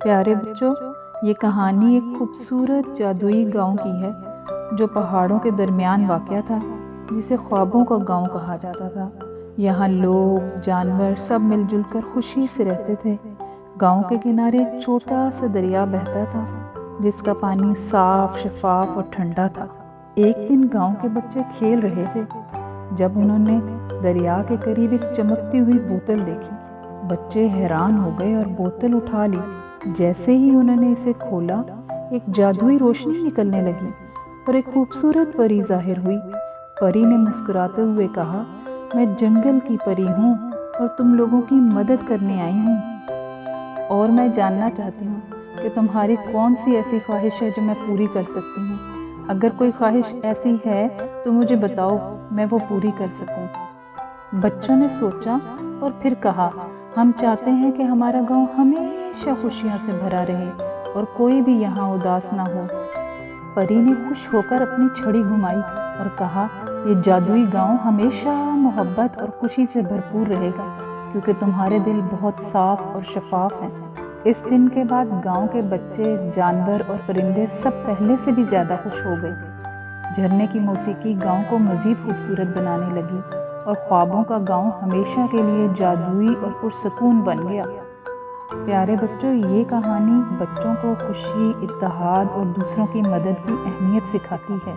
پیارے بچوں، یہ کہانی ایک خوبصورت جادوئی گاؤں کی ہے جو پہاڑوں کے درمیان واقع تھا، جسے خوابوں کا گاؤں کہا جاتا تھا۔ یہاں لوگ، جانور سب مل جل کر خوشی سے رہتے تھے۔ گاؤں کے کنارے ایک چھوٹا سا دریا بہتا تھا جس کا پانی صاف، شفاف اور ٹھنڈا تھا۔ ایک دن گاؤں کے بچے کھیل رہے تھے جب انہوں نے دریا کے قریب ایک چمکتی ہوئی بوتل دیکھی۔ بچے حیران ہو گئے اور بوتل اٹھا لی۔ جیسے ہی انہوں نے اسے کھولا، ایک جادوئی روشنی نکلنے لگی اور ایک خوبصورت پری ظاہر ہوئی۔ پری نے مسکراتے ہوئے کہا، میں جنگل کی پری ہوں اور تم لوگوں کی مدد کرنے آئی ہوں، اور میں جاننا چاہتی ہوں کہ تمہاری کون سی ایسی خواہش ہے جو میں پوری کر سکتی ہوں۔ اگر کوئی خواہش ایسی ہے تو مجھے بتاؤ، میں وہ پوری کر سکوں۔ بچوں نے سوچا اور پھر کہا، ہم چاہتے ہیں کہ ہمارا گاؤں ہمیشہ خوشیوں سے بھرا رہے اور کوئی بھی یہاں اداس نہ ہو۔ پری نے خوش ہو کر اپنی چھڑی گھمائی اور کہا، یہ جادوئی گاؤں ہمیشہ محبت اور خوشی سے بھرپور رہے گا، کیونکہ تمہارے دل بہت صاف اور شفاف ہیں۔ اس دن کے بعد گاؤں کے بچے، جانور اور پرندے سب پہلے سے بھی زیادہ خوش ہو گئے۔ جھرنے کی موسیقی گاؤں کو مزید خوبصورت بنانے لگی اور خوابوں کا گاؤں ہمیشہ کے لیے جادوئی اور پرسکون بن گیا۔ پیارے بچوں، یہ کہانی بچوں کو خوشی، اتحاد اور دوسروں کی مدد کی اہمیت سکھاتی ہے۔